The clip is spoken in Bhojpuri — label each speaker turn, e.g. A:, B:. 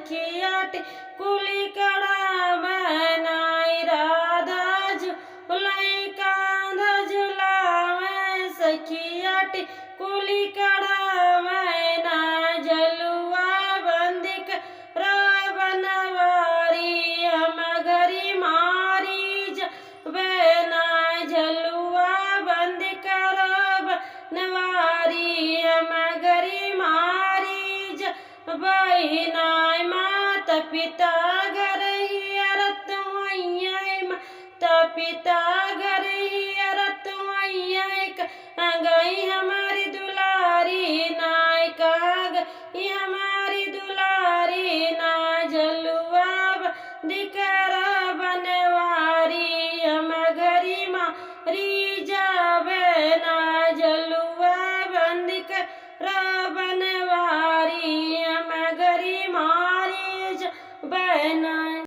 A: सखियाट कुली कड़ा बनाई राधा झुलाई कांध झुलावे सखियाट कुली कड़ा मैना जलुआ बंदिक बनवारी हम घरी मारी बेना झलुआ बंद कर नवारी हम घरी मारी बहिनाय माता पिता घर ही अरत माता पिता घर ही अरत गई हमारी दुलारी नायका गई हमारी